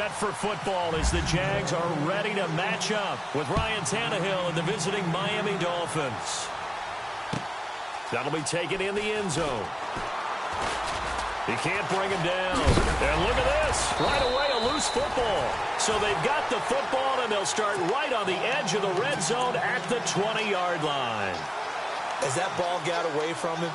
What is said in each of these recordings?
set for football as the Jags are ready to match up with Ryan Tannehill and the visiting Miami Dolphins. That'll be taken in the end zone. He can't bring him down. And look at this. Right away, a loose football. So they've got the football, and they'll start right on the edge of the red zone at the 20-yard line. As that ball got away from him,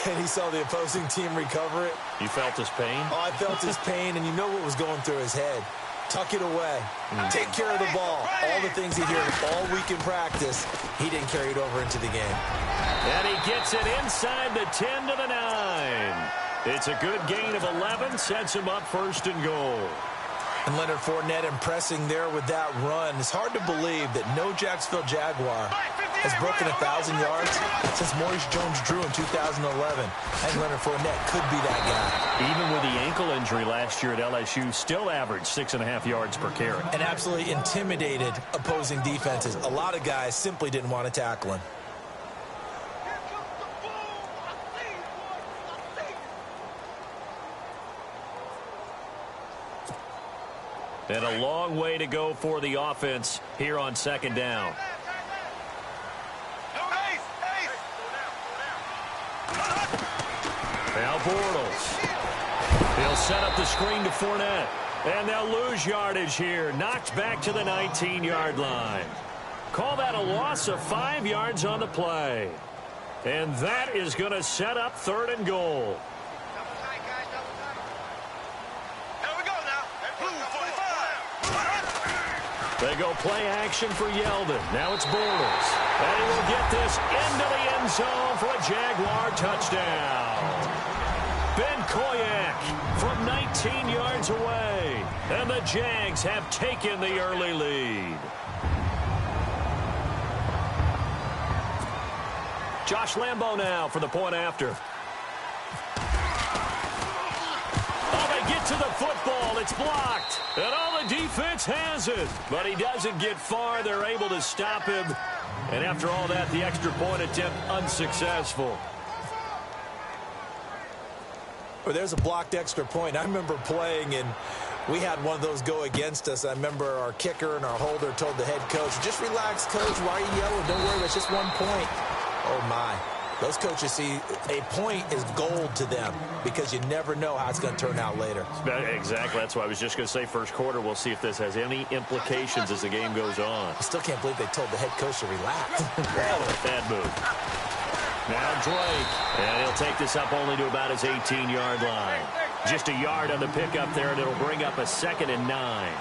and he saw the opposing team recover it. You felt his pain? Oh, I felt his pain, and you know what was going through his head. Tuck it away. Take care of the ball. All the things he heard all week in practice, he didn't carry it over into the game. And he gets it inside the 10 to the 9. It's a good gain of 11, sets him up first and goal. And Leonard Fournette impressing there with that run. It's hard to believe that no Jacksonville Jaguar has broken 1,000 yards since Maurice Jones-Drew in 2011. And Leonard Fournette could be that guy. Even with the ankle injury last year at LSU, still averaged 6.5 yards per carry. And absolutely intimidated opposing defenses. A lot of guys simply didn't want to tackle him. And a long way to go for the offense here on second down. Now Bortles. He'll set up the screen to Fournette. And they'll lose yardage here. Knocked back to the 19-yard line. Call that a loss of 5 yards on the play. And that is going to set up third and goal. They go play action for Yeldon. Now it's Bortles. And he will get this into the end zone for a Jaguar touchdown. Ben Koyak from 19 yards away. And the Jags have taken the early lead. Josh Lambo now for the point after. To the football, it's blocked, and all the defense has it, but he doesn't get far. They're able to stop him, and after all that, the extra point attempt unsuccessful. Well, there's a blocked extra point. I remember playing, and we had one of those go against us. I remember our kicker and our holder told the head coach, just relax, coach, why are you yelling? Don't worry, it's just 1 point. Oh, my. Those coaches see a point is gold to them because you never know how it's going to turn out later. Exactly. That's why I was just going to say first quarter. We'll see if this has any implications as the game goes on. I still can't believe they told the head coach to relax. Bad move. Now Drake. And he'll take this up only to about his 18-yard line. Just a yard on the pickup there, and it'll bring up a 2nd and 9.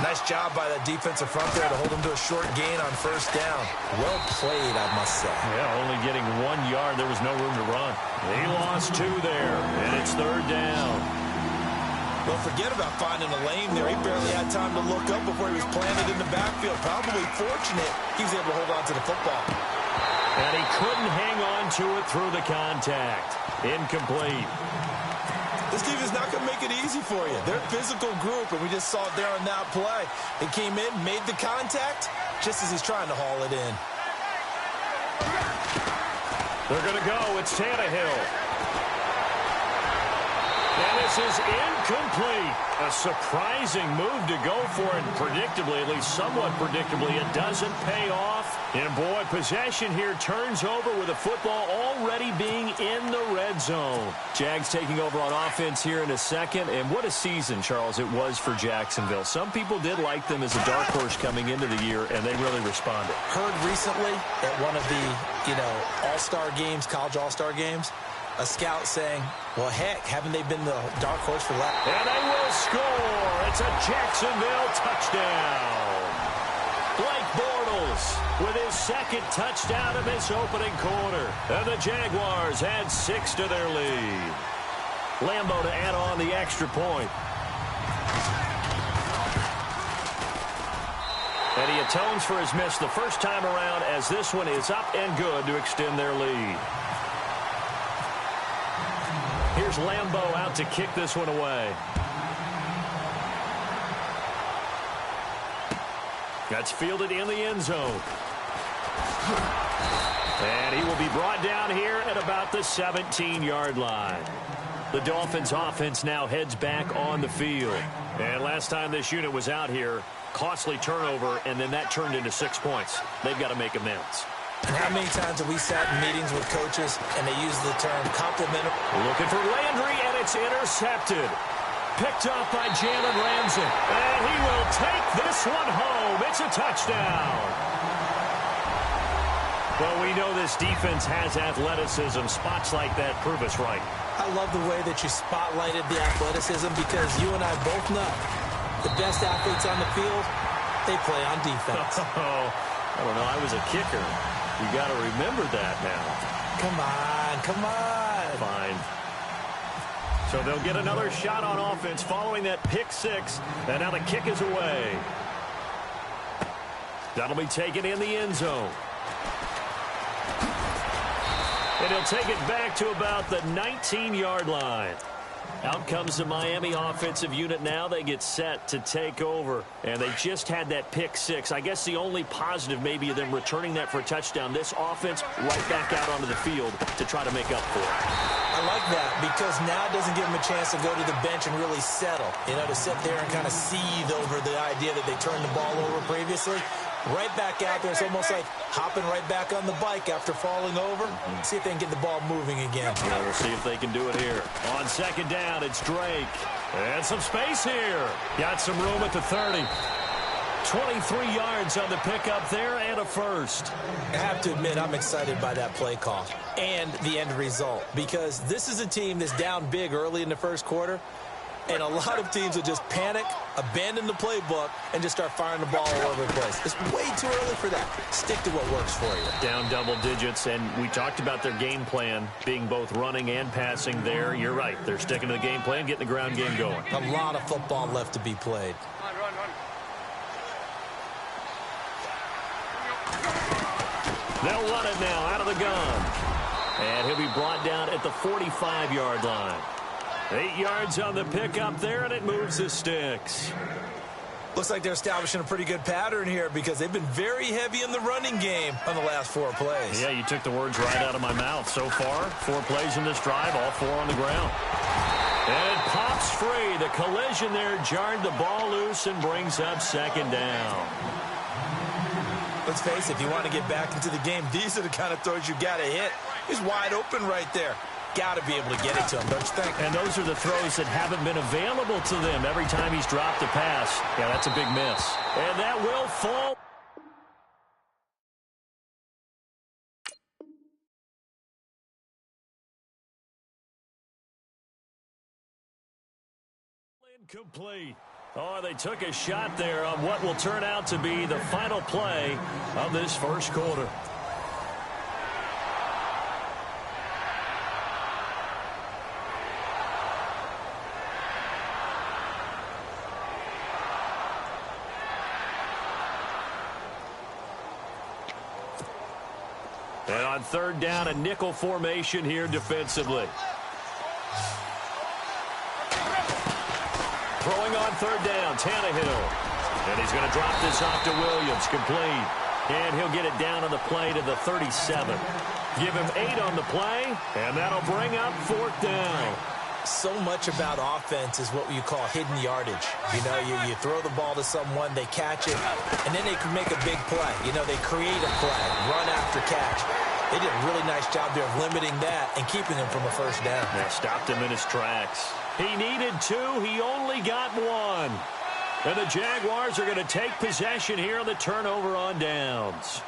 Nice job by that defensive front there to hold him to a short gain on first down. Well played, I must say. Yeah, only getting 1 yard. There was no room to run. He lost 2 there, and it's third down. Well, forget about finding a lane there. He barely had time to look up before he was planted in the backfield. Probably fortunate he was able to hold on to the football. And he couldn't hang on to it through the contact. Incomplete. This team is not going to make it easy for you. They're a physical group, and we just saw it there on that play. He came in, made the contact, just as he's trying to haul it in. They're going to go. It's Tannehill. And this is incomplete. A surprising move to go for it. Predictably, at least somewhat predictably, it doesn't pay off. And, boy, possession here turns over with the football already being in the red zone. Jags taking over on offense here in a second. And what a season, Charles, it was for Jacksonville. Some people did like them as a dark horse coming into the year, and they really responded. Heard recently at one of the, all-star games, college all-star games, a scout saying, well, heck, haven't they been the dark horse for that? And they will score. It's a Jacksonville touchdown. Blake Bortles with his 2nd touchdown of this opening quarter. And the Jaguars add 6 to their lead. Lambo to add on the extra point. And he atones for his miss the first time around as this one is up and good to extend their lead. Here's Lambo out to kick this one away. That's fielded in the end zone. And he will be brought down here at about the 17-yard line. The Dolphins offense now heads back on the field. And last time this unit was out here, costly turnover, and then that turned into 6 points. They've got to make amends. And how many times have we sat in meetings with coaches and they use the term compliment? Looking for Landry, and it's intercepted. Picked off by Jalen Ramsey. And he will take this one home. It's a touchdown. Well, we know this defense has athleticism. Spots like that prove us right. I love the way that you spotlighted the athleticism because you and I both know the best athletes on the field, they play on defense. Oh, I don't know. I was a kicker. You got to remember that now. Come on, come on. Fine. So they'll get another shot on offense following that pick six. And now the kick is away. That'll be taken in the end zone. And he'll take it back to about the 19-yard line. Out comes the Miami offensive unit now. They get set to take over. And they just had that pick six. I guess the only positive maybe of them returning that for a touchdown. This offense right back out onto the field to try to make up for it. I like that because now it doesn't give them a chance to go to the bench and really settle. You know, to sit there and kind of seethe over the idea that they turned the ball over previously. Right back out there. It's almost like hopping right back on the bike after falling over. See if they can get the ball moving again. Yeah, we'll see if they can do it here. On second down, it's Drake. And some space here. Got some room at the 30. 23 yards on the pickup there and a first. I have to admit, I'm excited by that play call and the end result because this is a team that's down big early in the first quarter. And a lot of teams will just panic, abandon the playbook, and just start firing the ball all over the place. It's way too early for that. Stick to what works for you. Down double digits, and we talked about their game plan being both running and passing there. You're right. They're sticking to the game plan, getting the ground game going. A lot of football left to be played. They'll run it now out of the gun. And he'll be brought down at the 45-yard line. 8 yards on the pickup there, and it moves the sticks. Looks like they're establishing a pretty good pattern here because they've been very heavy in the running game on the last 4 plays. Yeah, you took the words right out of my mouth. So far, 4 plays in this drive, all 4 on the ground. And it pops free. The collision there jarred the ball loose and brings up second down. Let's face it, if you want to get back into the game, these are the kind of throws you got to hit. He's wide open right there. Got to be able to get it to him, don't you think? And those are the throws that haven't been available to them every time he's dropped a pass. Yeah, that's a big miss. And that will fall. Incomplete. Oh, they took a shot there on what will turn out to be the final play of this first quarter. And on third down, a nickel formation here defensively. Throwing on third down, Tannehill. And he's going to drop this off to Williams, complete. And he'll get it down on the play to the 37. Give him 8 on the play, and that'll bring up fourth down. So much about offense is what you call hidden yardage. You know, you throw the ball to someone, they catch it, and then they can make a big play. You know, they create a play, run after catch. They did a really nice job there of limiting that and keeping him from a first down. They stopped him in his tracks. He needed 2. He only got 1. And the Jaguars are going to take possession here on the turnover on downs.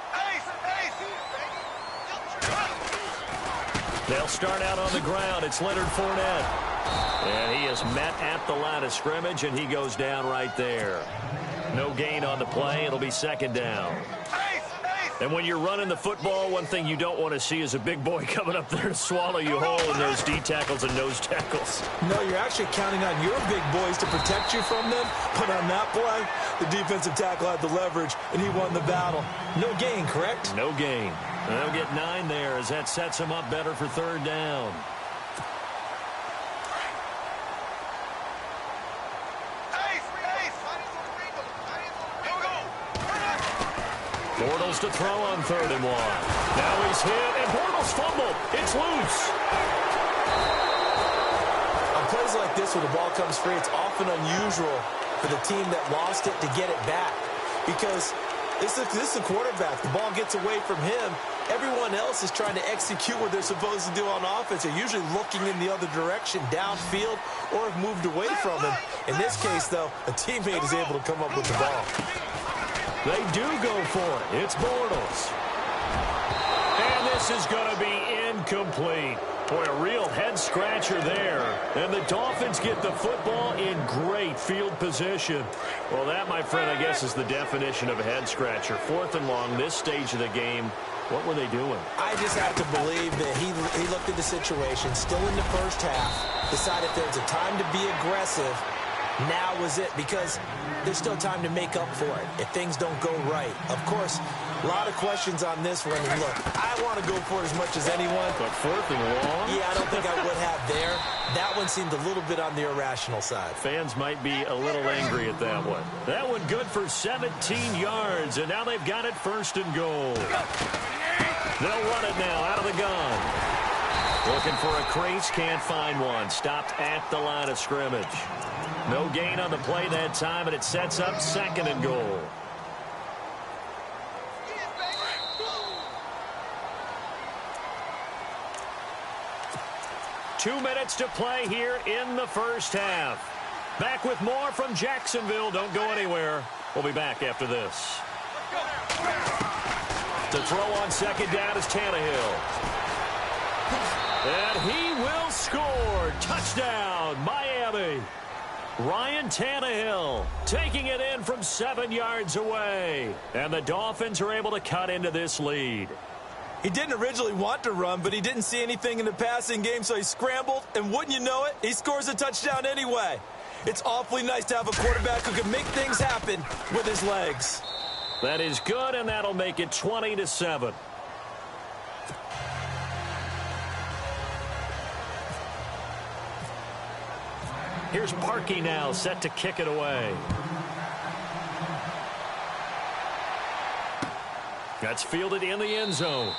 They'll start out on the ground. It's Leonard Fournette. And he is met at the line of scrimmage, and he goes down right there. No gain on the play. It'll be second down. And when you're running the football, one thing you don't want to see is a big boy coming up there to swallow you whole in those D tackles and nose tackles. No, you're actually counting on your big boys to protect you from them. But on that play, the defensive tackle had the leverage, and he won the battle. No gain, correct? No gain. And they'll get 9 there as that sets them up better for third down. Bortles to throw on 3rd and 1. Now he's hit, and Bortles fumbled. It's loose. On plays plays like this when the ball comes free, it's often unusual for the team that lost it to get it back because this is a quarterback. The ball gets away from him. Everyone else is trying to execute what they're supposed to do on offense. They're usually looking in the other direction, downfield, or have moved away from him. In this case, though, a teammate is able to come up with the ball. They do go for it. It's Bortles. And this is going to be incomplete. Boy, a real head-scratcher there. And the Dolphins get the football in great field position. Well, that, my friend, I guess is the definition of a head-scratcher. 4th and long, this stage of the game. What were they doing? I just have to believe that he looked at the situation, still in the first half, decided there's a time to be aggressive. Now was it, because there's still time to make up for it if things don't go right. Of course, a lot of questions on this one. And look, I want to go for it as much as anyone. But 4th and long? Yeah, I don't think I would have there. That one seemed a little bit on the irrational side. Fans might be a little angry at that one. That one good for 17 yards, and now they've got it 1st and goal. They'll run it now out of the gun. Looking for a crease, can't find one. Stopped at the line of scrimmage. No gain on the play that time, and it sets up 2nd and goal. Two minutes to play here in the first half. Back with more from Jacksonville. Don't go anywhere. We'll be back after this. To throw on 2nd down is Tannehill. And he will score. Touchdown, Miami. Ryan Tannehill taking it in from 7 yards away. And the Dolphins are able to cut into this lead. He didn't originally want to run, but he didn't see anything in the passing game, so he scrambled, and wouldn't you know it, he scores a touchdown anyway. It's awfully nice to have a quarterback who can make things happen with his legs. That is good, and that'll make it 20-7. Here's Parkey now, set to kick it away. That's fielded in the end zone.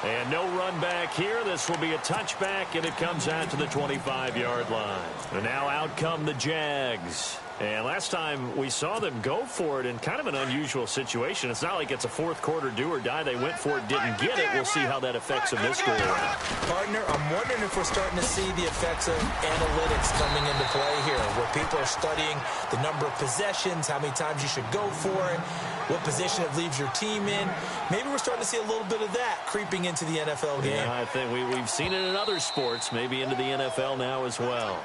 And no run back here. This will be a touchback, and it comes out to the 25-yard line. And now out come the Jags. And last time we saw them go for it in kind of an unusual situation. It's not like it's a fourth quarter do or die. They went for it, didn't get it. We'll see how that affects them this go-around. Partner, I'm wondering if we're starting to see the effects of analytics coming into play here, where people are studying the number of possessions, how many times you should go for it, what position it leaves your team in. Maybe we're starting to see a little bit of that creeping into the NFL game. Yeah, I think we've seen it in other sports, maybe into the NFL now as well.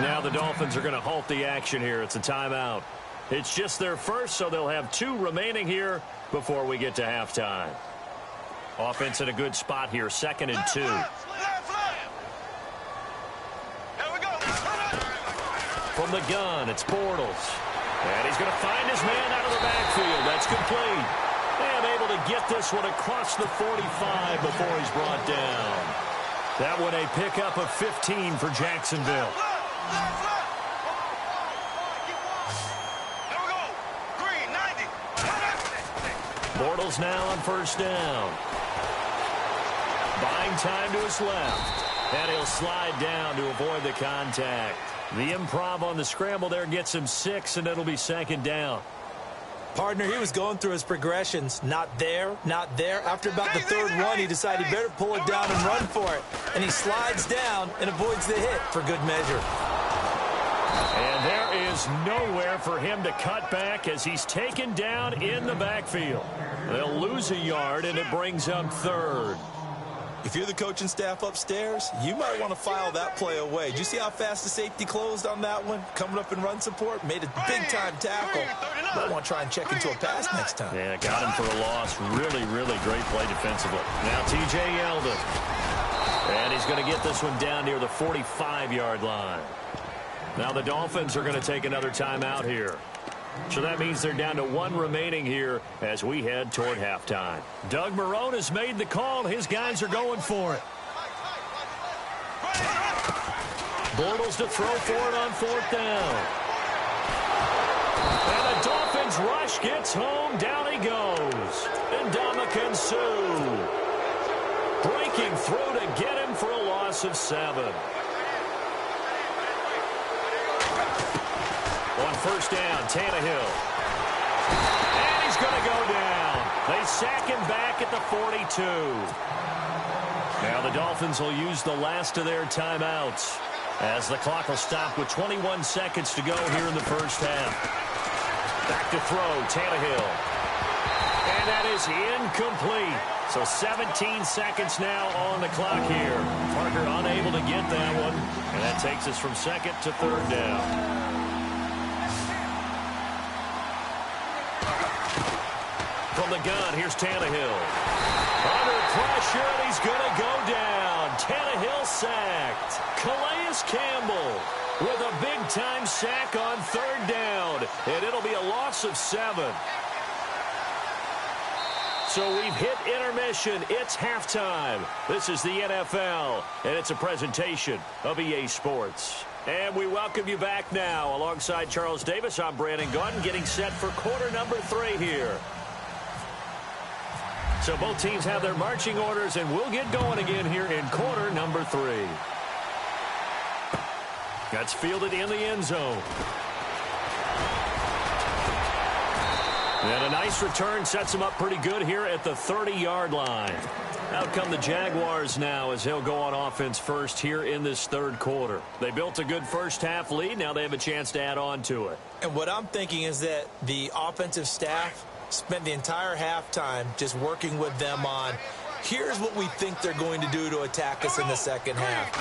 Now the Dolphins are going to halt the action here. It's a timeout. It's just their first, so they'll have 2 remaining here before we get to halftime. Offense in a good spot here, 2nd and 2. From the gun, it's Bortles. And he's going to find his man out of the backfield. That's complete. And able to get this one across the 45 before he's brought down. That one a pickup of 15 for Jacksonville. Bortles now on 1st down. Buying time to his left. And he'll slide down to avoid the contact. The improv on the scramble there gets him 6, and it'll be 2nd down. Partner, he was going through his progressions. Not there, not there. After about the 3rd one, he decided he better pull it down and run for it. And he slides down and avoids the hit for good measure. And there is nowhere for him to cut back as he's taken down in the backfield. They'll lose a yard, and it brings up 3rd. If you're the coaching staff upstairs, you might want to file that play away. Did you see how fast the safety closed on that one? Coming up in run support, made a big-time tackle. Might want to try and check into a pass next time. Yeah, got him for a loss. Really, really great play defensively. Now T.J. Yeldon. And he's going to get this one down near the 45-yard line. Now the Dolphins are going to take another timeout here. So that means they're down to 1 remaining here as we head toward halftime. Doug Marrone has made the call. His guys are going for it. Bortles to throw for it on 4th down. And the Dolphins rush gets home. Down he goes. And Ndamukong Suh breaking through to get him for a loss of 7. On first down, Tannehill. And he's going to go down. They sack him back at the 42. Now the Dolphins will use the last of their timeouts as the clock will stop with 21 seconds to go here in the first half. Back to throw, Tannehill. And that is incomplete. So 17 seconds now on the clock here. Parker unable to get that one. And that takes us from second to third down. From the gun, here's Tannehill. Under pressure, and he's going to go down. Tannehill sacked. Calais Campbell with a big-time sack on third down. And it'll be a loss of 7. So we've hit intermission. It's halftime. This is the NFL, and it's a presentation of EA Sports. And we welcome you back now. Alongside Charles Davis, I'm Brandon Gaudin, getting set for quarter number 3 here. So both teams have their marching orders, and we'll get going again here in quarter number 3. That's fielded in the end zone. And a nice return sets him up pretty good here at the 30-yard line. Out come the Jaguars now as they'll go on offense first here in this third quarter. They built a good first-half lead. Now they have a chance to add on to it. And what I'm thinking is that the offensive staff spent the entire halftime just working with them on, here's what we think they're going to do to attack us in the second half.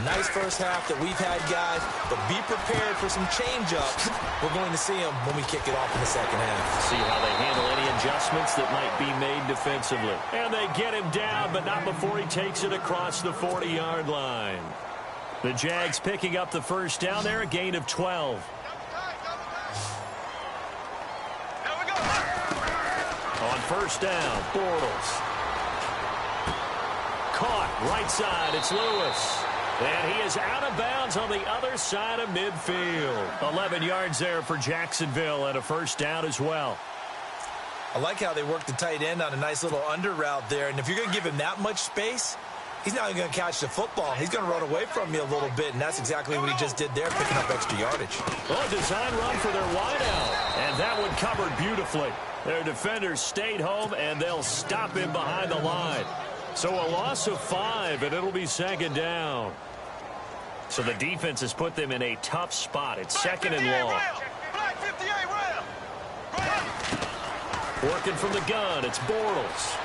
Nice first half that we've had, guys, but be prepared for some change-ups. We're going to see them when we kick it off in the second half. See how they handle any adjustments that might be made defensively. And they get him down, but not before he takes it across the 40-yard line. The Jags picking up the first down there, a gain of 12. On first down, Bortles. Caught, right side, it's Lewis. And he is out of bounds on the other side of midfield. 11 yards there for Jacksonville and a first down as well. I like how they work the tight end on a nice little under route there. And if you're going to give him that much space, he's not even going to catch the football. He's going to run away from you a little bit, and that's exactly what he just did there, picking up extra yardage. Oh, design run for their wideout. And that one covered beautifully. Their defenders stayed home, and they'll stop him behind the line. So a loss of 5, and it'll be second down. So the defense has put them in a tough spot. It's second and long. Working from the gun, it's Bortles.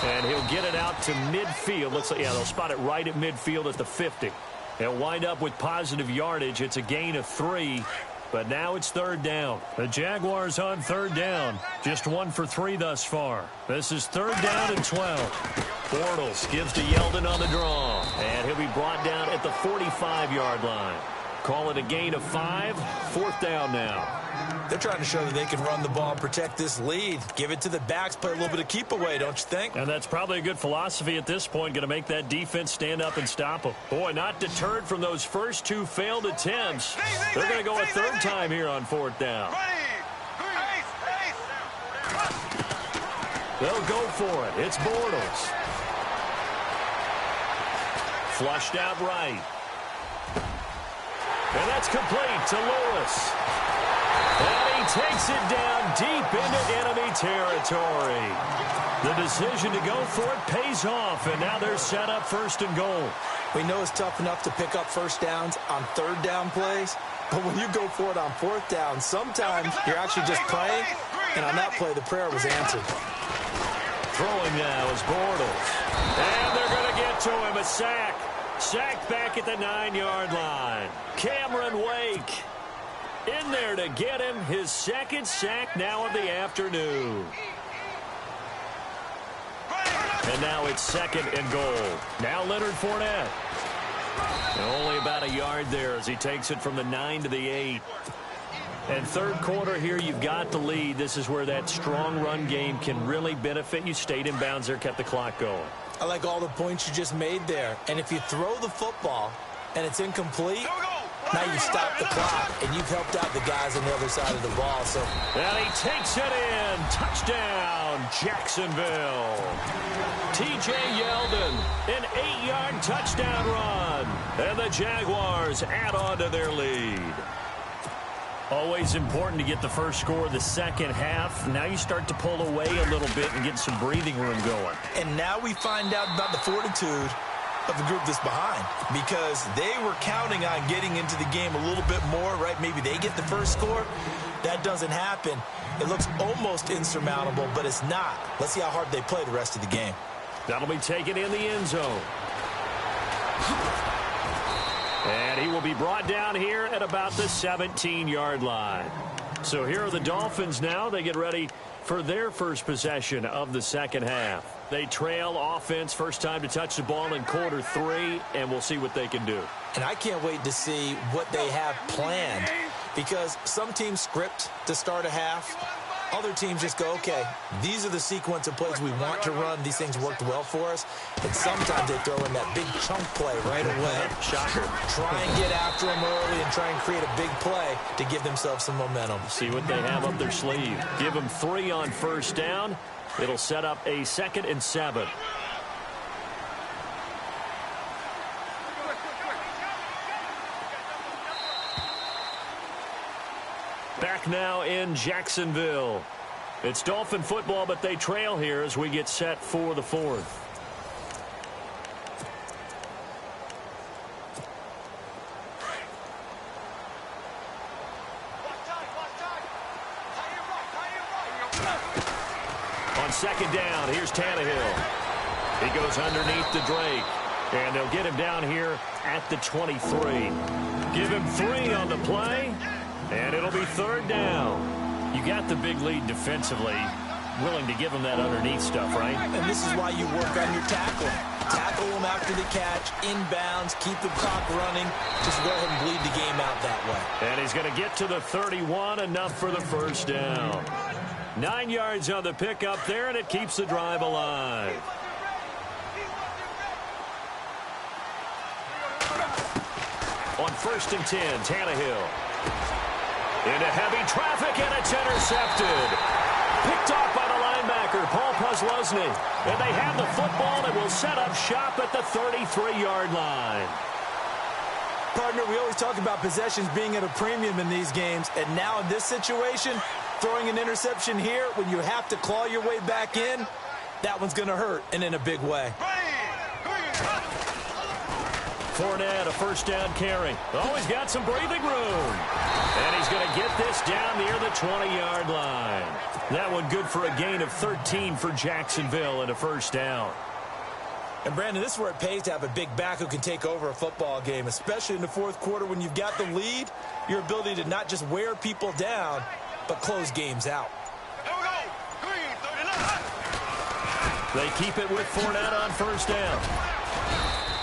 And he'll get it out to midfield. Looks like, yeah, they'll spot it right at midfield at the 50. They'll wind up with positive yardage. It's a gain of 3. But now it's third down. The Jaguars on third down. Just 1 for 3 thus far. This is third down and 12. Bortles gives to Yeldon on the draw. And he'll be brought down at the 45-yard line. Call it a gain of 5. Fourth down now. They're trying to show that they can run the ball and protect this lead. Give it to the backs, play a little bit of keep away, don't you think? And that's probably a good philosophy at this point. Going to make that defense stand up and stop them. Boy, not deterred from those first 2 failed attempts. They're going to go a third time here on fourth down. They'll go for it. It's Bortles. Flushed out right. And that's complete to Lewis. And he takes it down deep into enemy territory. The decision to go for it pays off, and now they're set up first and goal. We know it's tough enough to pick up first downs on third down plays, but when you go for it on fourth down, sometimes you're actually just praying, and on that play, the prayer was answered. Throwing now is Bortles. And they're going to get to him, a sack. Sacked back at the 9-yard line. Cameron Wake in there to get him his second sack now of the afternoon. And now it's second and goal. Now Leonard Fournette. Only about a yard there as he takes it from the 9 to the 8. And third quarter here, you've got the lead. This is where that strong run game can really benefit you. Stayed in bounds there, kept the clock going. I like all the points you just made there. And if you throw the football and it's incomplete, Now you've stopped the clock, and you've helped out the guys on the other side of the ball. And he takes it in. Touchdown, Jacksonville. T.J. Yeldon, an 8-yard touchdown run. And the Jaguars add on to their lead. Always important to get the first score of the second half. Now you start to pull away a little bit and get some breathing room going. And now we find out about the fortitude of the group that's behind, because they were counting on getting into the game a little bit more, right? Maybe they get the first score. That doesn't happen. It looks almost insurmountable, but it's not. Let's see how hard they play the rest of the game. That'll be taken in the end zone. And he will be brought down here at about the 17-yard line. So here are the Dolphins now. They get ready for their first possession of the second half. They trail offense, first time to touch the ball in quarter 3, and we'll see what they can do. And I can't wait to see what they have planned, because some teams script to start a half. Other teams just go, okay, these are the sequence of plays we want to run. These things worked well for us. And sometimes they throw in that big chunk play right away. Shocker. Try and get after them early and try and create a big play to give themselves some momentum. See what they have up their sleeve. Give them 3 on first down. It'll set up a 2nd and 7. Back now in Jacksonville. It's Dolphin football, but they trail here as we get set for the 4th. On second down, here's Tannehill. He goes underneath to Drake. And they'll get him down here at the 23. Give him 3 on the play. And it'll be 3rd down. You got the big lead defensively. Willing to give them that underneath stuff, right? And this is why you work on your tackling. Tackle them after the catch, inbounds, keep the clock running. Just go ahead and bleed the game out that way. And he's going to get to the 31, enough for the first down. 9 yards on the pickup there, and it keeps the drive alive. On 1st and 10, Tannehill. Into heavy traffic, and it's intercepted. Picked off by the linebacker, Paul Posluszny. And they have the football and will set up shop at the 33-yard line. Partner, we always talk about possessions being at a premium in these games. And now in this situation, throwing an interception here when you have to claw your way back in, that one's going to hurt, and in a big way. Fournette, a first down carry. Oh, he's got some breathing room. And he's going to get this down near the 20-yard line. That one good for a gain of 13 for Jacksonville and a first down. And, Brandon, this is where it pays to have a big back who can take over a football game, especially in the 4th quarter when you've got the lead, your ability to not just wear people down, but close games out. They keep it with Fournette on first down.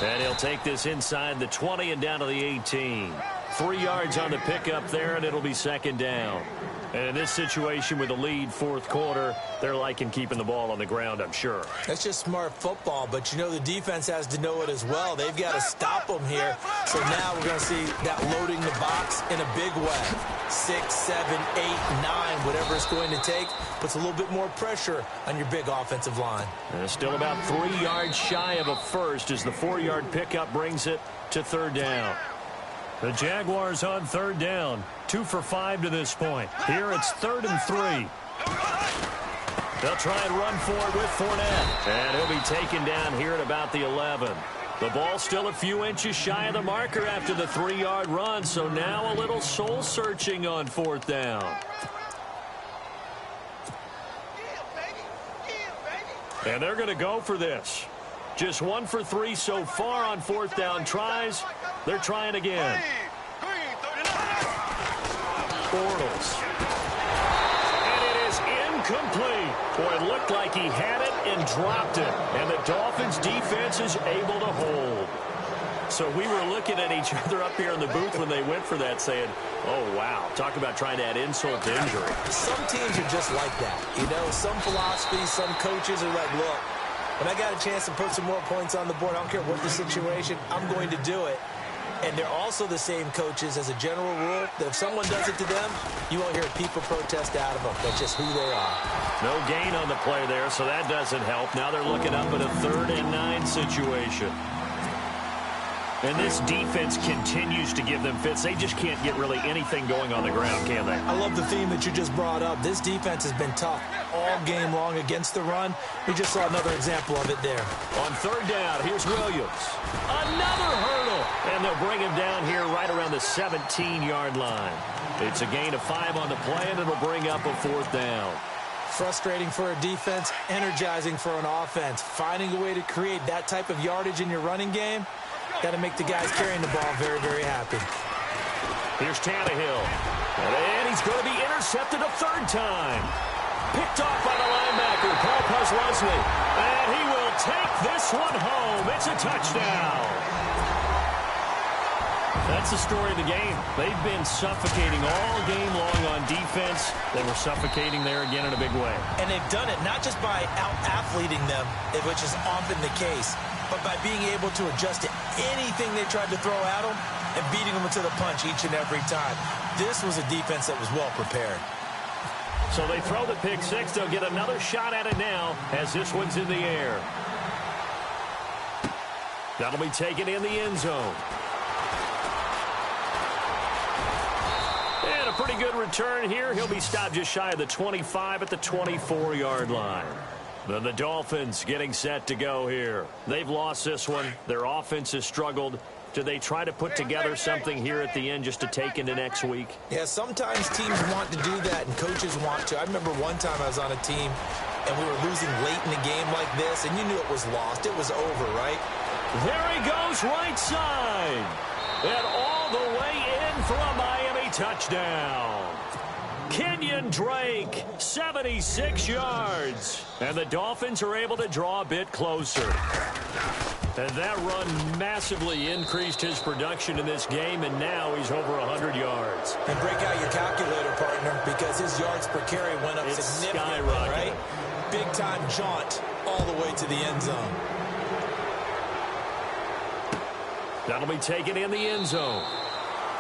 And he'll take this inside the 20 and down to the 18. 3 yards on the pickup there, and it'll be 2nd down. And in this situation with the lead 4th quarter, they're liking keeping the ball on the ground, I'm sure. That's just smart football, but you know the defense has to know it as well. They've got to stop them here. So now we're going to see that loading the box in a big way. 6, 7, 8, 9, whatever it's going to take, puts a little bit more pressure on your big offensive line. And still about 3 yards shy of a first as the 4-yard pickup brings it to 3rd down. The Jaguars on 3rd down. 2 for 5 to this point. Here it's 3rd and 3. They'll try and run for it with Fournette. And he'll be taken down here at about the 11. The ball still a few inches shy of the marker after the 3-yard run. So now a little soul searching on 4th down. And they're going to go for this. Just 1 for 3 so far on 4th down tries. They're trying again. Bortles. And it is incomplete. Boy, it looked like he had it and dropped it. And the Dolphins defense is able to hold. So we were looking at each other up here in the booth when they went for that saying, oh, wow, talk about trying to add insult to injury. Some teams are just like that. You know, some philosophies, some coaches are like, look, when I got a chance to put some more points on the board, I don't care what the situation, I'm going to do it. And they're also the same coaches as a general rule that if someone does it to them, you won't hear people protest out of them. That's just who they are. No gain on the play there, so that doesn't help. Now they're looking up at a 3rd and 9 situation. And this defense continues to give them fits. They just can't get really anything going on the ground, can they? I love the theme that you just brought up. This defense has been tough all game long against the run. We just saw another example of it there. On 3rd down, here's Williams. Another hurdle. And they'll bring him down here right around the 17-yard line. It's a gain of 5 on the play, and it'll bring up a 4th down. Frustrating for a defense, energizing for an offense. Finding a way to create that type of yardage in your running game, got to make the guys carrying the ball very, very happy. Here's Tannehill. And he's going to be intercepted a 3rd time. Picked off by the linebacker, Paul Posluszny. And he will take this one home. It's a touchdown. That's the story of the game. They've been suffocating all game long on defense. They were suffocating there again in a big way. And they've done it not just by out-athleting them, which is often the case, but by being able to adjust to anything they tried to throw at them and beating them to the punch each and every time. This was a defense that was well prepared. So they throw the pick 6. They'll get another shot at it now as this one's in the air. That'll be taken in the end zone. And a pretty good return here. He'll be stopped just shy of the 25 at the 24-yard line. Then the Dolphins getting set to go here. They've lost this one. Their offense has struggled. Do they try to put together something here at the end just to take into next week? Yeah, sometimes teams want to do that and coaches want to. I remember one time I was on a team and we were losing late in the game like this, and you knew it was lost. It was over, right? There he goes right side. And all the way in for a Miami touchdown. Kenyon Drake, 76 yards. And the Dolphins are able to draw a bit closer. And that run massively increased his production in this game, and now he's over 100 yards. And break out your calculator, partner, because his yards per carry went up significantly, right? Big-time jaunt all the way to the end zone. That'll be taken in the end zone.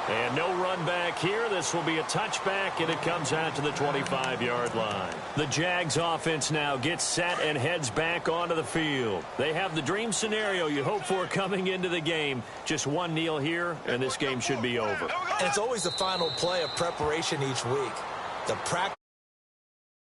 And no run back here. This will be a touchback, and it comes out to the 25-yard line. The Jags offense now gets set and heads back onto the field. They have the dream scenario you hope for coming into the game. Just one kneel here, and this game should be over. And it's always the final play of preparation each week. The practice.